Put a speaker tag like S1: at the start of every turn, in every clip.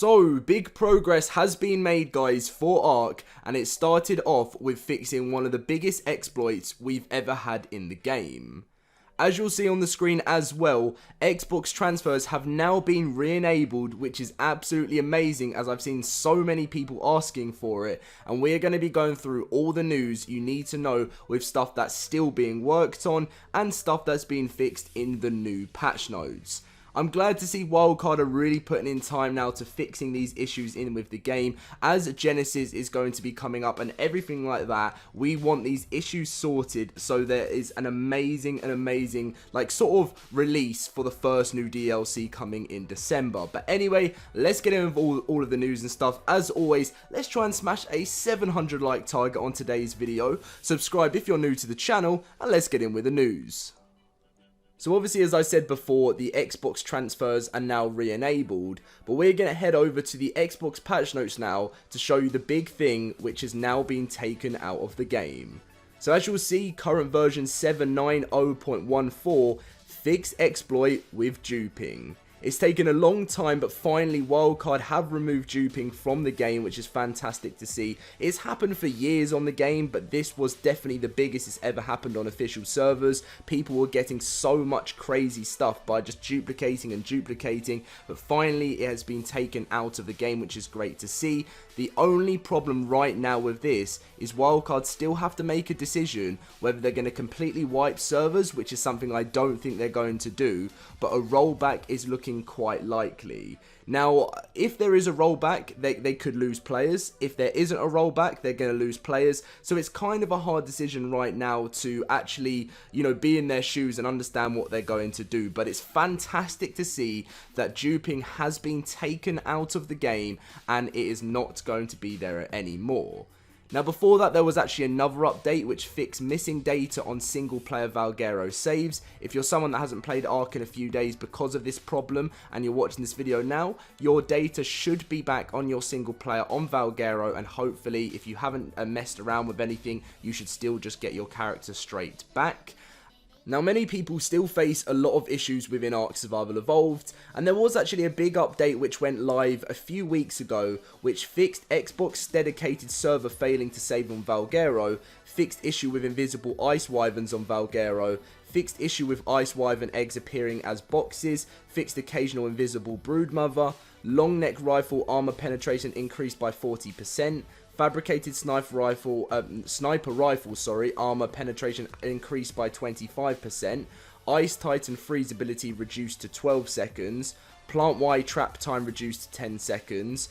S1: So, big progress has been made, guys, for ARK, and it started off with fixing one of the biggest exploits we've ever had in the game. As you'll see on the screen as well, Xbox transfers have now been re-enabled, which is absolutely amazing as I've seen so many people asking for it, and we're going to be going through all the news you need to know with stuff that's still being worked on and stuff that's been fixed in the new patch notes. I'm glad to see Wildcard are really putting in time now to fixing these issues in with the game, as Genesis is going to be coming up and everything like that. We want these issues sorted so there is an amazing like sort of release for the first new DLC coming in December. But anyway, let's get in with all of the news and stuff. As always, let's try and smash a 700 like target on today's video. Subscribe if you're new to the channel, and let's get in with the news. So obviously, as I said before, the Xbox transfers are now re-enabled, but we're going to head over to the Xbox patch notes now to show you the big thing which has now been taken out of the game. So as you'll see, current version 790.14 fixed exploit with duping. It's taken a long time, but finally Wildcard have removed duping from the game, which is fantastic to see. It's happened for years on the game, but this was definitely the biggest it's ever happened on official servers. People were getting so much crazy stuff by just duplicating and duplicating, but finally it has been taken out of the game, which is great to see. The only problem right now with this is Wildcard still have to make a decision whether they're going to completely wipe servers, which is something I don't think they're going to do, but a rollback is looking quite likely. Now, if there is a rollback, they could lose players. If there isn't a rollback, they're going to lose players. So it's kind of a hard decision right now to actually, be in their shoes and understand what they're going to do. But it's fantastic to see that duping has been taken out of the game and it is not going to be there anymore. Now, before that, there was actually another update which fixed missing data on single-player Valguero saves. If you're someone that hasn't played ARK in a few days because of this problem and you're watching this video now, your data should be back on your single-player on Valguero, and hopefully, if you haven't messed around with anything, you should still just get your character straight back. Now, many people still face a lot of issues within ARK Survival Evolved, and there was actually a big update which went live a few weeks ago, which fixed Xbox dedicated server failing to save on Valguero, fixed issue with invisible ice wyverns on Valguero, fixed issue with ice wyvern eggs appearing as boxes, fixed occasional invisible broodmother, long neck rifle armor penetration increased by 40%, fabricated sniper rifle, armor penetration increased by 25%, Ice Titan freeze ability reduced to 12 seconds, Plant Y trap time reduced to 10 seconds,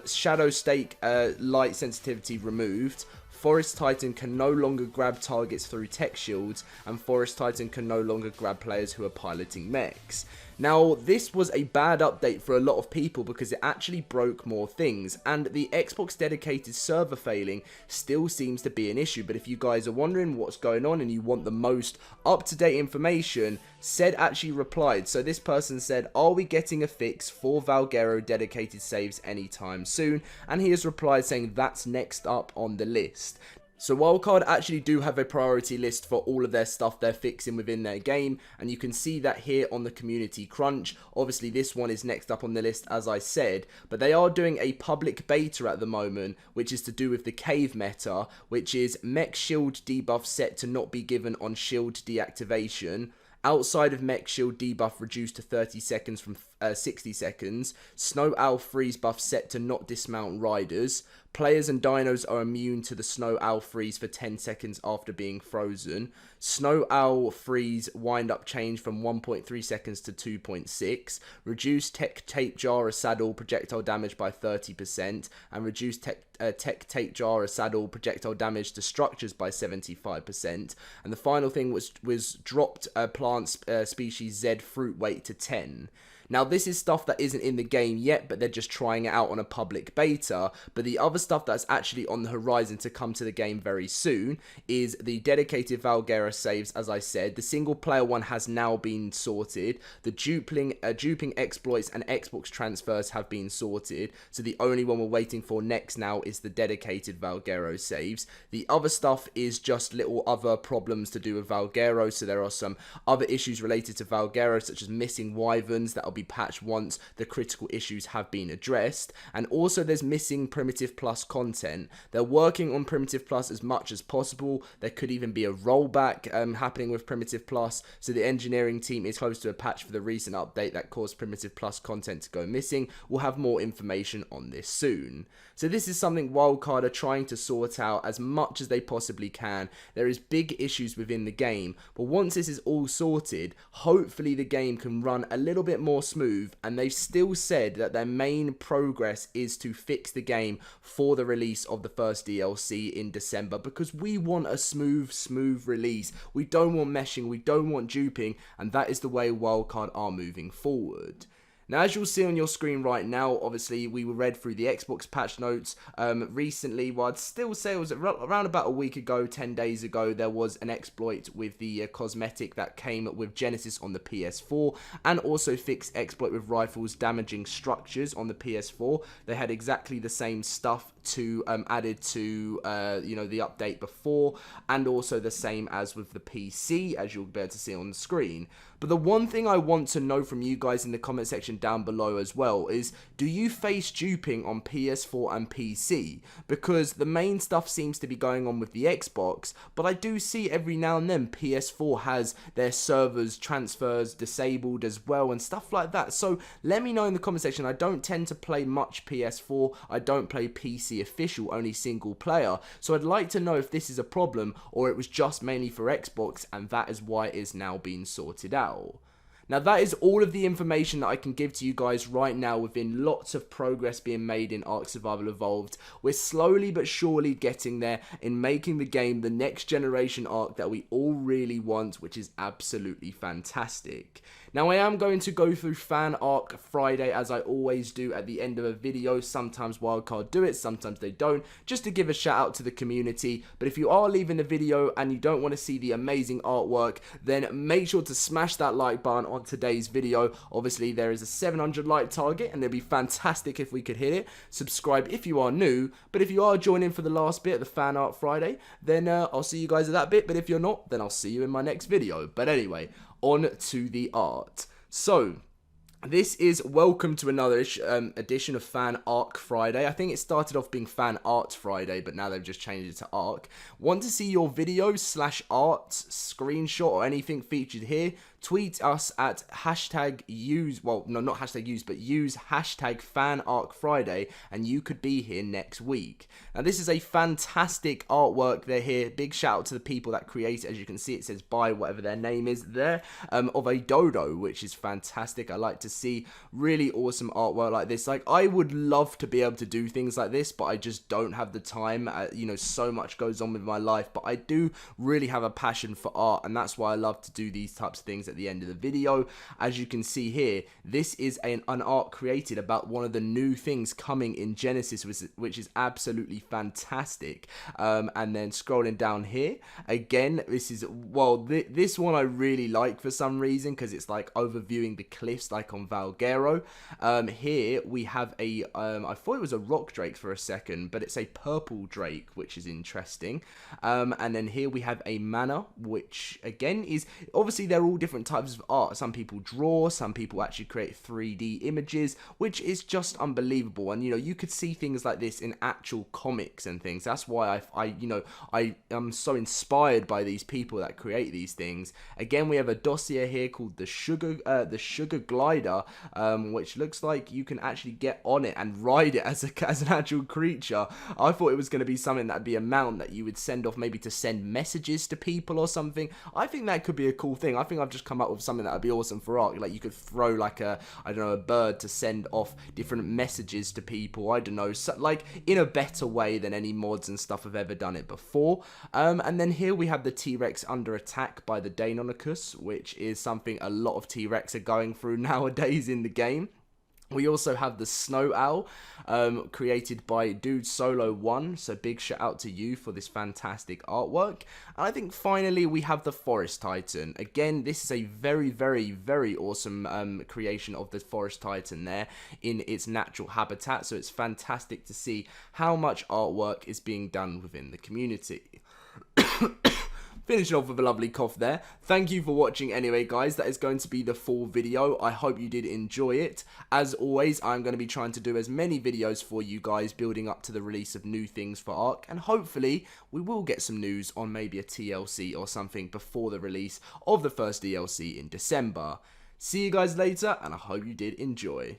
S1: Shadow Stake light sensitivity removed, Forest Titan can no longer grab targets through tech shields, and Forest Titan can no longer grab players who are piloting mechs. Now, this was a bad update for a lot of people because it actually broke more things, and the Xbox dedicated server failing still seems to be an issue. But if you guys are wondering what's going on and you want the most up-to-date information, Said actually replied. So this person said, "Are we getting a fix for Valguero dedicated saves anytime soon?" And he has replied saying that's next up on the list. So Wildcard actually do have a priority list for all of their stuff they're fixing within their game, and you can see that here on the community crunch. Obviously this one is next up on the list, as I said, but they are doing a public beta at the moment, which is to do with the cave meta, which is mech shield debuff set to not be given on shield deactivation. Outside of mech shield debuff reduced to 30 seconds from 60 seconds. Snow Owl freeze buff set to not dismount riders. Players and dinos are immune to the Snow Owl freeze for 10 seconds after being frozen. Snow Owl freeze wind up change from 1.3 seconds to 2.6. Reduce tech tape jar a saddle projectile damage by 30%. And reduce tech tape jar a saddle projectile damage to structures by 75%. And the final thing was dropped plant species Z fruit weight to 10. Now, this is stuff that isn't in the game yet, but they're just trying it out on a public beta. But the other stuff that's actually on the horizon to come to the game very soon is the dedicated Valguero saves, as I said. The single player one has now been sorted. The duping exploits and Xbox transfers have been sorted. So the only one we're waiting for next now is the dedicated Valguero saves. The other stuff is just little other problems to do with Valguero. So there are some other issues related to Valguero, such as missing wyverns that will be patched once the critical issues have been addressed. And also there's missing Primitive Plus content. They're working on Primitive Plus as much as possible. There could even be a rollback happening with Primitive Plus, so the engineering team is close to a patch for the recent update that caused Primitive Plus content to go missing. We'll have more information on this soon. So this is something Wildcard are trying to sort out as much as they possibly can. There is big issues within the game, but once this is all sorted, hopefully the game can run a little bit more smooth, and they've still said that their main progress is to fix the game for the release of the first DLC in December, because we want a smooth release. We don't want meshing, we don't want duping, and that is the way Wildcard are moving forward. Now, as you'll see on your screen right now, obviously, we read through the Xbox patch notes recently. Well, I'd still say it was around about a week ago, 10 days ago, there was an exploit with the cosmetic that came with Genesis on the PS4, and also fixed exploit with rifles damaging structures on the PS4. They had exactly the same stuff to added to the update before, and also the same as with the PC, as you'll be able to see on the screen. But the one thing I want to know from you guys in the comment section down below as well is, do you face duping on PS4 and PC? Because the main stuff seems to be going on with the Xbox, but I do see every now and then PS4 has their servers transfers disabled as well and stuff like that. So let me know in the comment section. I don't tend to play much PS4, I don't play PC official, only single player, so I'd like to know if this is a problem or it was just mainly for Xbox and that is why it is now being sorted out. Now that is all of the information that I can give to you guys right now, within lots of progress being made in ARK Survival Evolved. We're slowly but surely getting there in making the game the next generation ARK that we all really want, which is absolutely fantastic. Now I am going to go through Fan ARK Friday as I always do at the end of a video. Sometimes Wildcard do it, sometimes they don't, just to give a shout out to the community. But if you are leaving the video and you don't want to see the amazing artwork, then make sure to smash that like button on today's video. Obviously there is a 700 like target and it'd be fantastic if we could hit it. Subscribe if you are new, but if you are joining for the last bit of the Fan ARK Friday, then I'll see you guys at that bit. But if you're not, then I'll see you in my next video. But anyway, on to the art. So this is welcome to another edition of Fan ARK Friday. I think it started off being Fan Art Friday, but now they've just changed it to ARK. Want to see your videos / art, screenshot or anything featured here? Tweet us at #use, well, no, not #use, but use #FanArkFriday, and you could be here next week. Now, this is a fantastic artwork. They're here. Big shout out to the people that create it. As you can see, it says by whatever their name is there, of a dodo, which is fantastic. I like to see really awesome artwork like this. Like, I would love to be able to do things like this, but I just don't have the time. So much goes on with my life, but I do really have a passion for art, and that's why I love to do these types of things at the end of the video. As you can see here, this is an art created about one of the new things coming in Genesis, which is absolutely fantastic. And then scrolling down here again, this is, well, this one I really like for some reason, because it's like overviewing the cliffs like on Valguero. Here we have a I thought it was a rock drake for a second, but it's a purple drake, which is interesting. And then here we have a manor, which again is, obviously they're all different types of art. Some people draw, some people actually create 3D images, which is just unbelievable. And you could see things like this in actual comics and things. That's why I am so inspired by these people that create these things. Again, we have a dossier here called the sugar glider, which looks like you can actually get on it and ride it as an actual creature. I thought it was going to be something that'd be a mount that you would send off, maybe to send messages to people or something. I think that could be a cool thing. I think I've just come up with something that would be awesome for ARK. Like, you could throw like a bird to send off different messages to people. I don't know, so, like, in a better way than any mods and stuff have ever done it before. And then here we have the T-Rex under attack by the Deinonychus, which is something a lot of T-Rex are going through nowadays in the game. We also have the Snow Owl, created by Dude Solo 1, so big shout out to you for this fantastic artwork. And I think finally we have the Forest Titan. Again, this is a very, very, very awesome creation of the Forest Titan there in its natural habitat, so it's fantastic to see how much artwork is being done within the community. finishing off with a lovely cough there. Thank you for watching anyway, guys. That is going to be the full video. I hope you did enjoy it. As always, I'm going to be trying to do as many videos for you guys building up to the release of new things for ARK, and hopefully we will get some news on maybe a TLC or something before the release of the first DLC in December. See you guys later, and I hope you did enjoy.